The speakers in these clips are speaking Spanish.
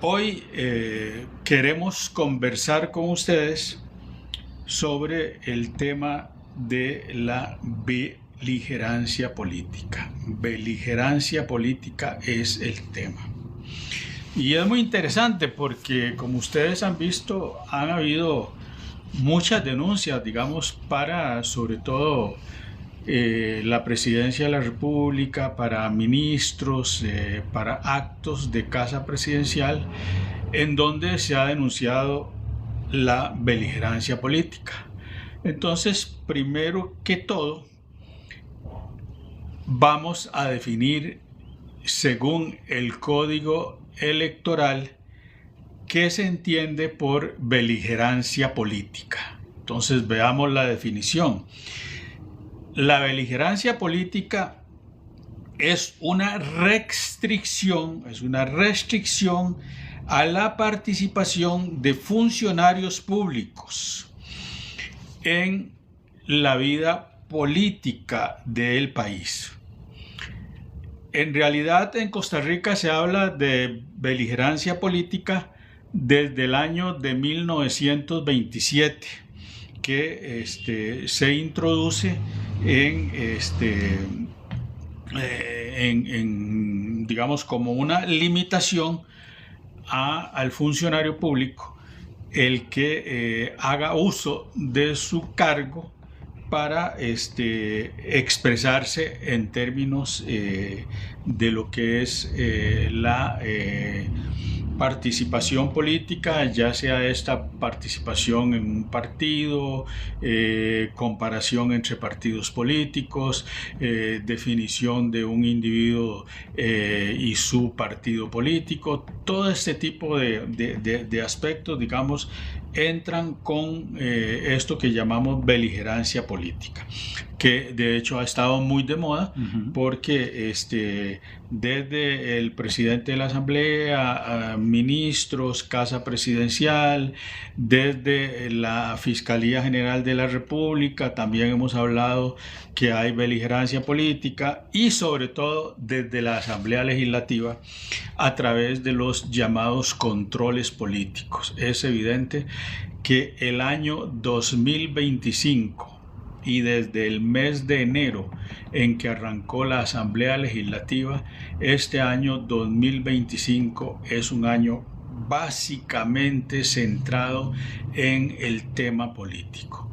Hoy queremos conversar con ustedes sobre el tema de la beligerancia política. Beligerancia política es el tema. Y es muy interesante porque, como ustedes han visto, han habido muchas denuncias, digamos, para sobre todo la presidencia de la República, para ministros, para actos de casa presidencial, en donde se ha denunciado la beligerancia política. Entonces, primero que todo, vamos a definir, según el Código Electoral, qué se entiende por beligerancia política. Entonces, veamos la definición. La beligerancia política es una restricción a la participación de funcionarios públicos en la vida política del país. En realidad, en Costa Rica se habla de beligerancia política desde el año de 1927, que se introduce digamos, como una limitación al funcionario público el que haga uso de su cargo para expresarse en términos de lo que es la participación política, ya sea esta participación en un partido, comparación entre partidos políticos, definición de un individuo y su partido político. Todo este tipo de aspectos, digamos, entran con esto que llamamos beligerancia política, que de hecho ha estado muy de moda porque desde el presidente de la Asamblea, ministros, Casa Presidencial, desde la Fiscalía General de la República, también hemos hablado que hay beligerancia política, y sobre todo desde la Asamblea Legislativa a través de los llamados controles políticos. Es evidente que el año 2025 y desde el mes de enero en que arrancó la Asamblea Legislativa, este año 2025 es un año básicamente centrado en el tema político.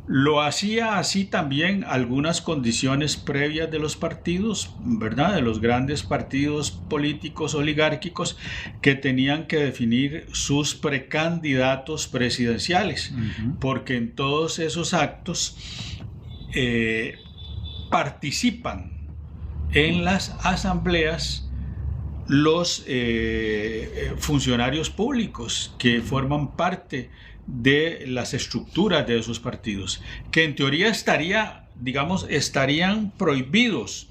Lo hacía así también algunas condiciones previas de los partidos, ¿verdad? De los grandes partidos políticos oligárquicos que tenían que definir sus precandidatos presidenciales, porque en todos esos actos participan en las asambleas los funcionarios públicos que forman parte de las estructuras de esos partidos, que en teoría estarían prohibidos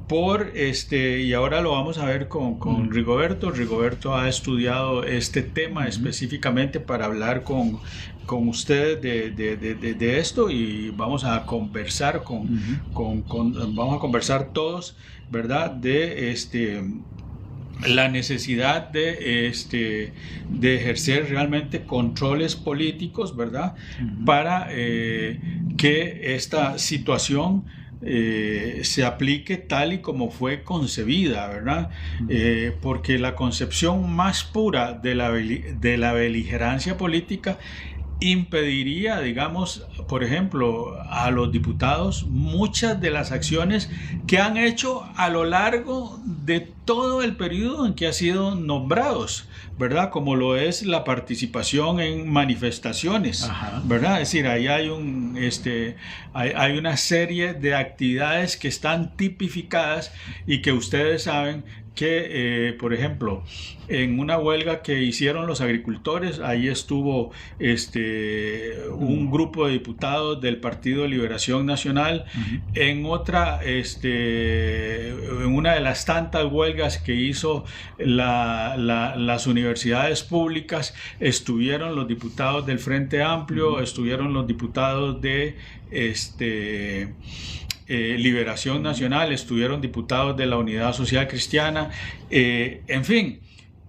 por y ahora lo vamos a ver con Rigoberto. Rigoberto ha estudiado este tema específicamente para hablar con ustedes de esto, y vamos a conversar vamos a conversar todos, ¿verdad? De la necesidad de ejercer realmente controles políticos, ¿verdad? Para que esta situación se aplique tal y como fue concebida, ¿verdad? Porque la concepción más pura de la beligerancia política impediría, digamos, por ejemplo, a los diputados muchas de las acciones que han hecho a lo largo de todo el periodo en que han sido nombrados, ¿verdad? Como lo es la participación en manifestaciones, ¿verdad? Es decir, ahí hay hay una serie de actividades que están tipificadas y que ustedes saben que, por ejemplo, en una huelga que hicieron los agricultores, ahí estuvo un grupo de diputados del Partido de Liberación Nacional. En otra, en una de las tantas huelgas que hizo las universidades públicas, estuvieron los diputados del Frente Amplio, estuvieron los diputados de Liberación Nacional, estuvieron diputados de la Unidad Social Cristiana, en fin.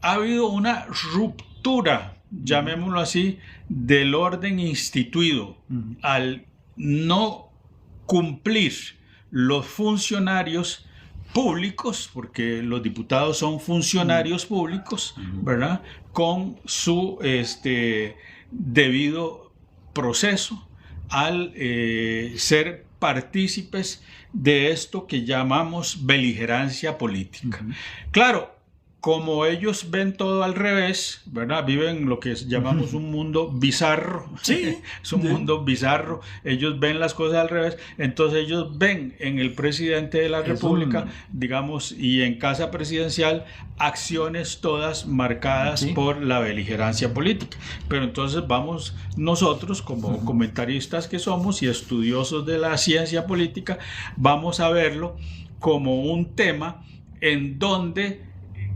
ha habido una ruptura, llamémoslo así, del orden instituido al no cumplir los funcionarios públicos, porque los diputados son funcionarios públicos, ¿verdad? Con su debido proceso al ser partícipes de esto que llamamos beligerancia política. Claro, como ellos ven todo al revés, ¿verdad? Viven lo que llamamos un mundo bizarro. Sí. Es un mundo bizarro. Ellos ven las cosas al revés. Entonces ellos ven en el presidente de la República, digamos, y en Casa Presidencial, acciones todas marcadas por la beligerancia política. Pero entonces vamos nosotros, como comentaristas que somos y estudiosos de la ciencia política, vamos a verlo como un tema en donde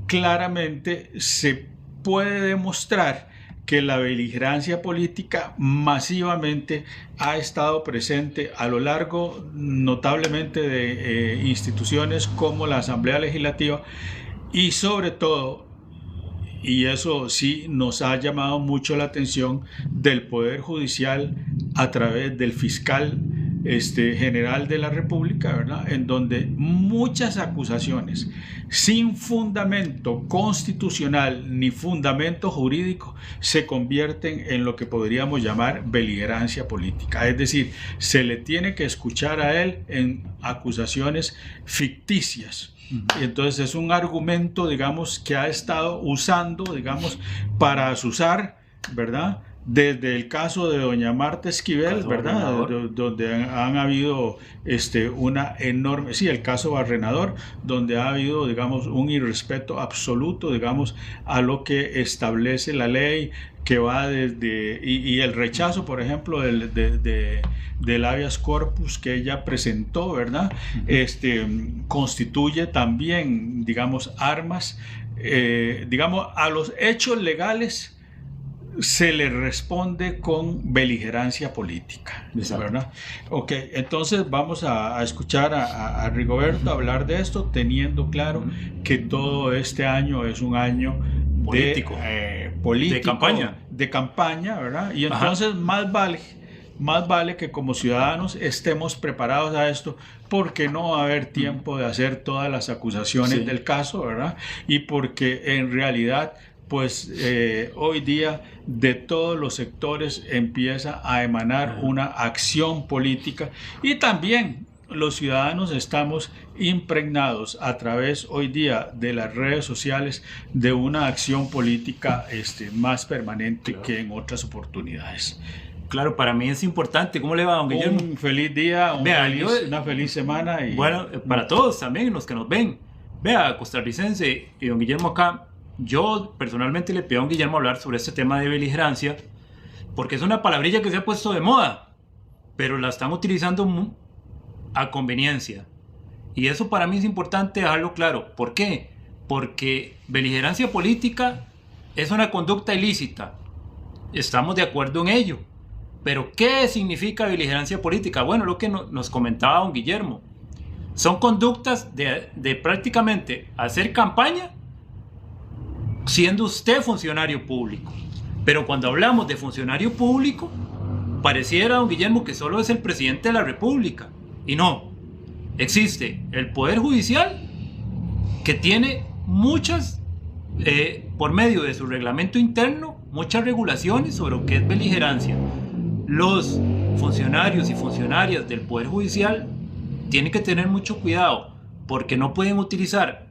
claramente se puede demostrar que la beligerancia política masivamente ha estado presente a lo largo notablemente de instituciones como la Asamblea Legislativa y sobre todo, y eso sí nos ha llamado mucho la atención, del Poder Judicial a través del fiscal general de la República, ¿verdad? En donde muchas acusaciones sin fundamento constitucional ni fundamento jurídico se convierten en lo que podríamos llamar beligerancia política. Es decir, se le tiene que escuchar a él en acusaciones ficticias. Y entonces es un argumento, digamos, que ha estado usando, digamos, para azuzar, ¿verdad? Desde el caso de doña Marta Esquivel, ¿verdad? Donde han habido una enorme, sí, el caso Barrenador, donde ha habido, digamos, un irrespeto absoluto, digamos, a lo que establece la ley, que va desde, y el rechazo, por ejemplo, del habeas corpus que ella presentó, ¿verdad? Constituye también, digamos, armas, digamos, a los hechos legales se le responde con beligerancia política, ¿verdad? Ok, entonces vamos a escuchar a Rigoberto hablar de esto, teniendo claro que todo este año es un año político, de campaña, ¿verdad? Y entonces más vale que como ciudadanos estemos preparados a esto, porque no va a haber tiempo de hacer todas las acusaciones del caso, ¿verdad? Y porque en realidad, pues hoy día de todos los sectores empieza a emanar una acción política, y también los ciudadanos estamos impregnados a través hoy día de las redes sociales de una acción política más permanente que en otras oportunidades. Claro, para mí es importante. ¿Cómo le va, don Guillermo? Un feliz día, una feliz semana. Y bueno, para todos también, los que nos ven. Vea, costarricense y don Guillermo acá, yo personalmente le pido a don Guillermo hablar sobre este tema de beligerancia, porque es una palabrilla que se ha puesto de moda, pero la están utilizando a conveniencia. Y eso para mí es importante dejarlo claro. ¿Por qué? Porque beligerancia política es una conducta ilícita. Estamos de acuerdo en ello. Pero ¿qué significa beligerancia política? Bueno, lo que nos comentaba don Guillermo. Son conductas de prácticamente hacer campaña siendo usted funcionario público. Pero cuando hablamos de funcionario público, pareciera, don Guillermo, que solo es el presidente de la República. Y no. Existe el Poder Judicial, que tiene muchas, por medio de su reglamento interno, muchas regulaciones sobre lo que es beligerancia. Los funcionarios y funcionarias del Poder Judicial tienen que tener mucho cuidado, porque no pueden utilizar,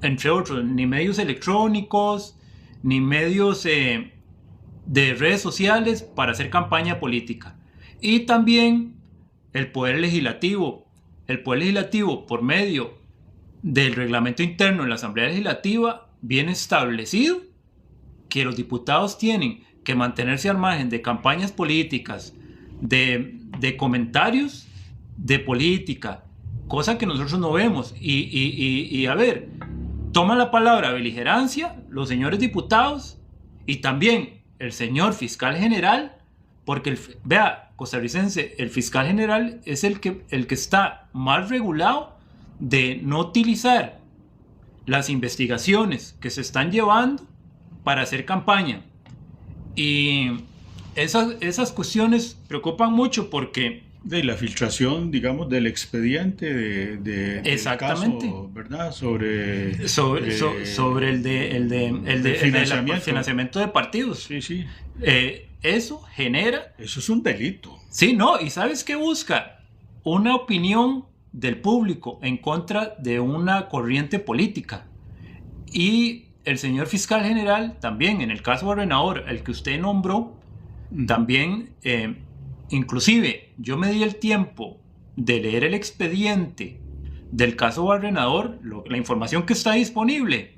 entre otros, ni medios electrónicos, ni medios de redes sociales para hacer campaña política. Y también el Poder Legislativo. El Poder Legislativo, por medio del reglamento interno en la Asamblea Legislativa, viene establecido que los diputados tienen que mantenerse al margen de campañas políticas, de comentarios de política, cosa que nosotros no vemos. Y a ver, toma la palabra beligerancia los señores diputados y también el señor fiscal general, porque vea, costarricense, el fiscal general es el que está más regulado de no utilizar las investigaciones que se están llevando para hacer campaña. Y esas cuestiones preocupan mucho porque... De la filtración, digamos, del expediente del caso, ¿verdad? Sobre el financiamiento de partidos. Sí, sí. Eso genera... Eso es un delito. Sí, no, y ¿sabes qué busca? Una opinión del público en contra de una corriente política. Y el señor fiscal general también, en el caso Barrenador, el que usted nombró, también... inclusive, yo me di el tiempo de leer el expediente del caso Barrenador, la información que está disponible,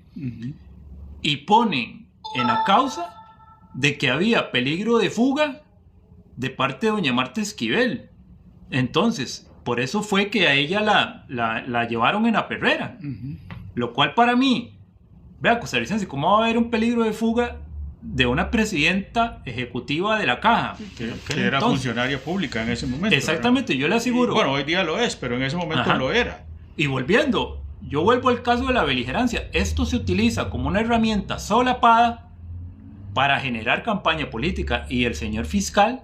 y ponen en la causa de que había peligro de fuga de parte de doña Marta Esquivel. Entonces, por eso fue que a ella la llevaron en la perrera. Lo cual para mí, vea, costarricense, ¿cómo va a haber un peligro de fuga de una presidenta ejecutiva de la caja? Que era funcionaria pública en ese momento. Exactamente, yo le aseguro. Bueno, hoy día lo es, pero en ese momento lo era. Y volviendo, yo vuelvo al caso de la beligerancia. Esto se utiliza como una herramienta solapada para generar campaña política, y el señor fiscal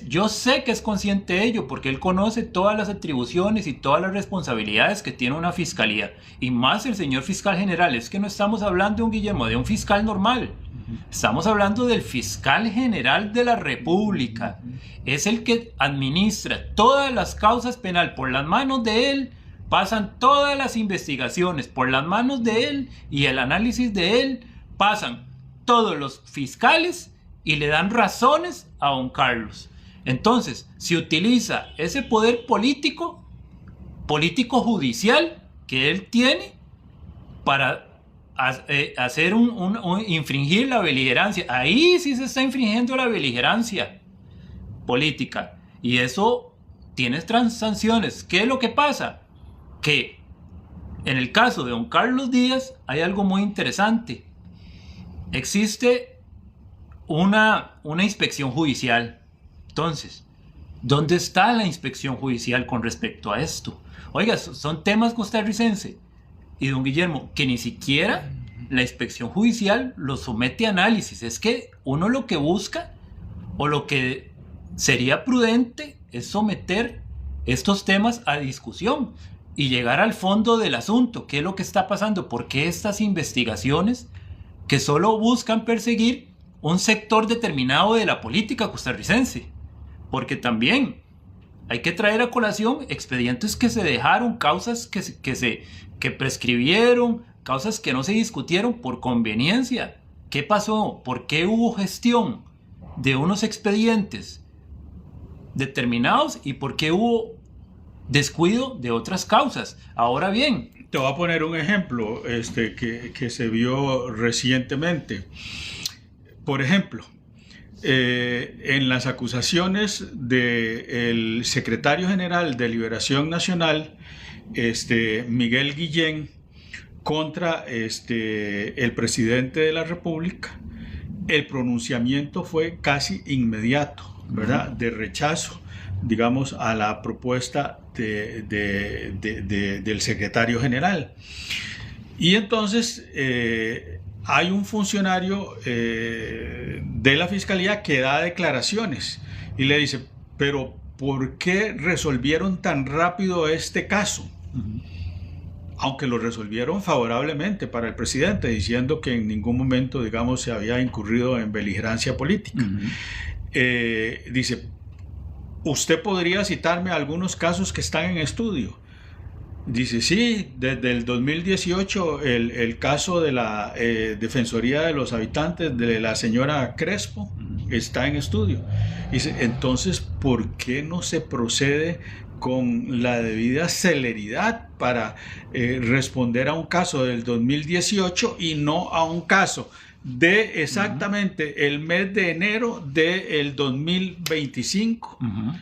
yo sé que es consciente de ello, porque él conoce todas las atribuciones y todas las responsabilidades que tiene una fiscalía, y más el señor fiscal general. Es que no estamos hablando de un Guillermo, de un fiscal normal. Estamos hablando del fiscal general de la República. Es el que administra todas las causas penales. Por las manos de él pasan todas las investigaciones. Por las manos de él y el análisis de él pasan todos los fiscales y le dan razones a don Carlos. Entonces, se utiliza ese poder político judicial que él tiene para hacer infringir la beligerancia. Ahí sí se está infringiendo la beligerancia política, y eso tiene sanciones. ¿Qué es lo que pasa? Que en el caso de don Carlos Díaz hay algo muy interesante. Existe una inspección judicial. Entonces, ¿dónde está la inspección judicial con respecto a esto? Oiga, son temas costarricenses. Y don Guillermo, que ni siquiera la inspección judicial lo somete a análisis. Es que uno lo que busca, o lo que sería prudente, es someter estos temas a discusión y llegar al fondo del asunto. ¿Qué es lo que está pasando? ¿Por qué estas investigaciones que solo buscan perseguir un sector determinado de la política costarricense? Porque también hay que traer a colación expedientes que se dejaron, causas que prescribieron, causas que no se discutieron por conveniencia. ¿Qué pasó? ¿Por qué hubo gestión de unos expedientes determinados y por qué hubo descuido de otras causas? Ahora bien, te voy a poner un ejemplo que se vio recientemente. Por ejemplo, en las acusaciones del secretario general de Liberación Nacional, Miguel Guillén, contra el presidente de la República, el pronunciamiento fue casi inmediato, ¿verdad? De rechazo, digamos, a la propuesta del secretario general. Y entonces hay un funcionario de la fiscalía que da declaraciones y le dice, pero ¿por qué resolvieron tan rápido este caso? Aunque lo resolvieron favorablemente para el presidente, diciendo que en ningún momento, digamos, se había incurrido en beligerancia política. Dice, ¿usted podría citarme algunos casos que están en estudio? Dice, sí, desde el 2018 el caso de la Defensoría de los Habitantes de la señora Crespo está en estudio. Dice, entonces, ¿por qué no se procede con la debida celeridad para responder a un caso del 2018 y no a un caso de exactamente el mes de enero del 2025?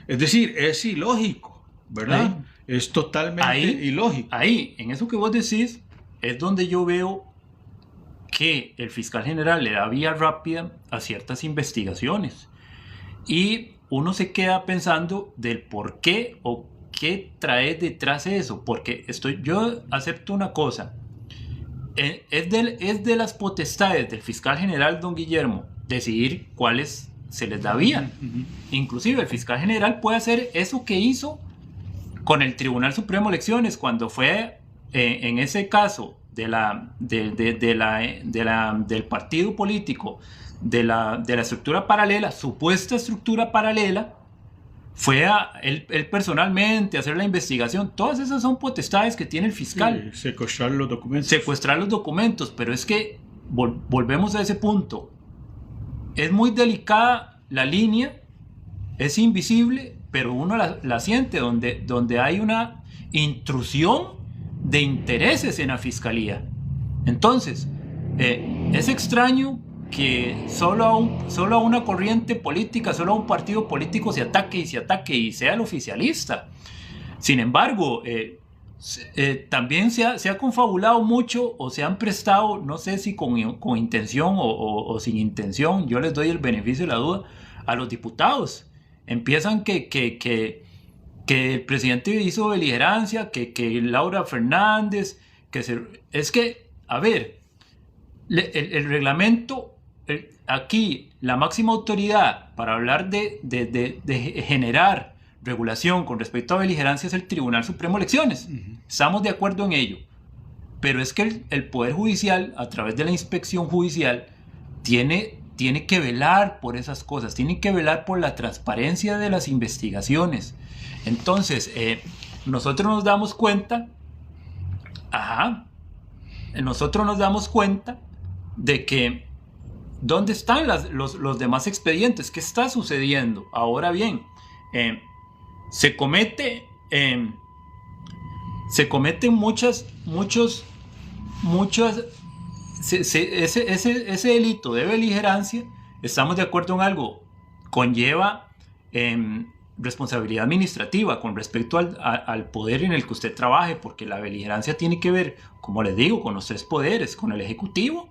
Es decir, es ilógico, ¿verdad? Es totalmente ilógico. Ahí, en eso que vos decís, es donde yo veo que el fiscal general le da vía rápida a ciertas investigaciones. Y uno se queda pensando del por qué o qué trae detrás de eso. Porque yo acepto una cosa. es de las potestades del fiscal general don Guillermo decidir cuáles se les da vía. Inclusive el fiscal general puede hacer eso que hizo con el Tribunal Supremo de Elecciones cuando fue en ese caso del partido político, de la estructura paralela, supuesta estructura paralela. Fue él personalmente a hacer la investigación. Todas esas son potestades que tiene el fiscal. Sí, secuestrar los documentos. Secuestrar los documentos, pero es que volvemos a ese punto. Es muy delicada la línea, es invisible, pero uno la siente donde hay una intrusión de intereses en la fiscalía. Entonces, es extraño que solo a una corriente política, solo a un partido político se ataque y sea el oficialista. Sin embargo, también se ha confabulado mucho o se han prestado, no sé si con intención o sin intención, yo les doy el beneficio de la duda, a los diputados. Empiezan que el presidente hizo beligerancia, que Laura Fernández, es que, a ver, el reglamento... Aquí la máxima autoridad para hablar de generar regulación con respecto a beligerancia es el Tribunal Supremo de Elecciones. Estamos de acuerdo en ello. Pero es que el Poder Judicial, a través de la inspección judicial, tiene que velar por esas cosas, tiene que velar por la transparencia de las investigaciones. Entonces, nosotros nos damos cuenta de que ¿dónde están los demás expedientes? ¿Qué está sucediendo? Ahora bien, se cometen ese delito de beligerancia. Estamos de acuerdo en algo, conlleva responsabilidad administrativa con respecto al poder en el que usted trabaje, porque la beligerancia tiene que ver, como les digo, con los tres poderes, con el ejecutivo,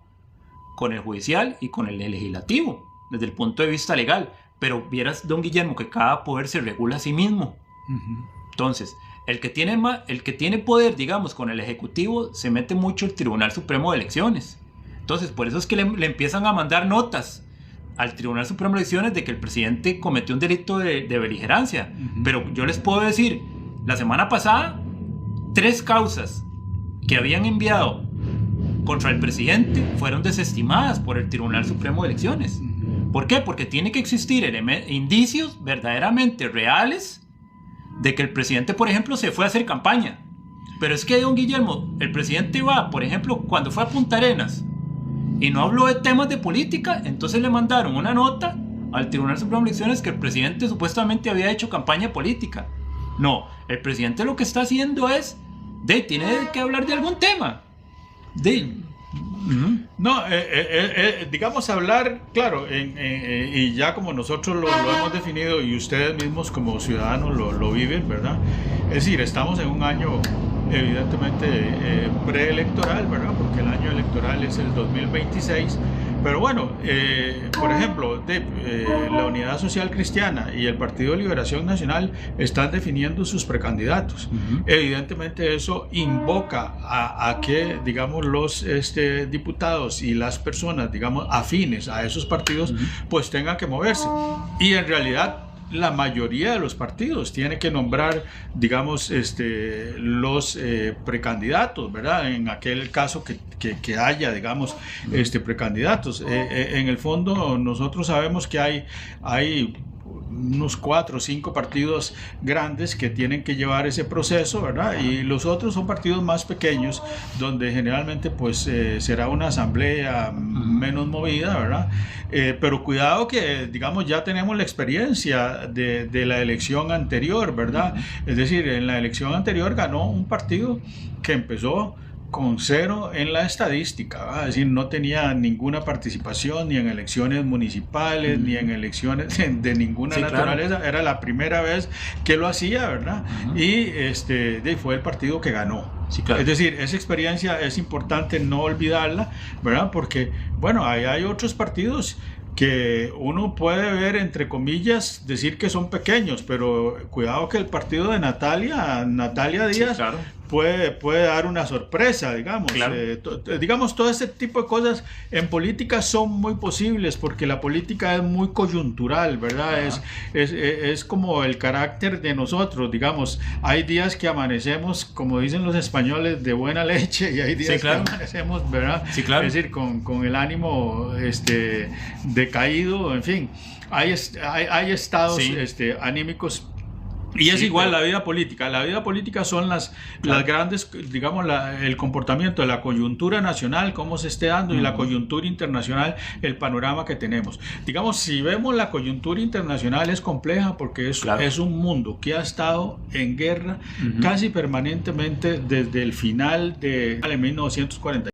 con el judicial y con el legislativo, desde el punto de vista legal. Pero vieras, don Guillermo, que cada poder se regula a sí mismo. Entonces, el que tiene poder, digamos, con el ejecutivo, se mete mucho el Tribunal Supremo de Elecciones. Entonces, por eso es que le empiezan a mandar notas al Tribunal Supremo de Elecciones de que el presidente cometió un delito de beligerancia. Pero yo les puedo decir, la semana pasada, 3 causas que habían enviado contra el presidente fueron desestimadas por el Tribunal Supremo de Elecciones. ¿Por qué? Porque tiene que existir indicios verdaderamente reales de que el presidente, por ejemplo, se fue a hacer campaña. Pero es que, don Guillermo, el presidente va, por ejemplo, cuando fue a Punta Arenas y no habló de temas de política, entonces le mandaron una nota al Tribunal Supremo de Elecciones que el presidente supuestamente había hecho campaña política. No, el presidente lo que está haciendo es, tiene que hablar de algún tema. No, digamos hablar, claro, y ya como nosotros lo hemos definido y ustedes mismos como ciudadanos lo viven, ¿verdad? Es decir, estamos en un año evidentemente preelectoral, ¿verdad? Porque el año electoral es el 2026. Pero bueno, por ejemplo, la Unidad Social Cristiana y el Partido de Liberación Nacional están definiendo sus precandidatos. Evidentemente eso invoca a que, digamos, los diputados y las personas, digamos, afines a esos partidos, pues tengan que moverse. Y en realidad la mayoría de los partidos tiene que nombrar, digamos, los precandidatos, ¿verdad? En aquel caso que haya, digamos, precandidatos. En el fondo, nosotros sabemos que hay unos 4 o 5 partidos grandes que tienen que llevar ese proceso, ¿verdad? Y los otros son partidos más pequeños, donde generalmente pues será una asamblea menos movida, ¿verdad? Pero cuidado que, digamos, ya tenemos la experiencia de la elección anterior, ¿verdad? Es decir, en la elección anterior ganó un partido que empezó con 0 en la estadística, ¿verdad? Es decir, no tenía ninguna participación ni en elecciones municipales, ni en elecciones de ninguna naturaleza. Claro. Era la primera vez que lo hacía, ¿verdad? Y fue el partido que ganó. Sí, claro. Es decir, esa experiencia es importante no olvidarla, ¿verdad? Porque, bueno, hay otros partidos que uno puede ver, entre comillas, decir que son pequeños, pero cuidado que el partido de Natalia Díaz, sí, claro, puede dar una sorpresa, digamos. Claro. Digamos, todo este tipo de cosas en política son muy posibles porque la política es muy coyuntural, ¿verdad? Es como el carácter de nosotros, digamos. Hay días que amanecemos, como dicen los españoles, de buena leche y hay días claro. que amanecemos, ¿verdad? Sí, claro. Es decir, con el ánimo decaído, en fin. Hay estados anímicos. Y es igual la vida política. La vida política son las grandes, digamos, el comportamiento de la coyuntura nacional, cómo se esté dando, y la coyuntura internacional, el panorama que tenemos. Digamos, si vemos la coyuntura internacional es compleja porque es un mundo que ha estado en guerra casi permanentemente desde el final de 1940.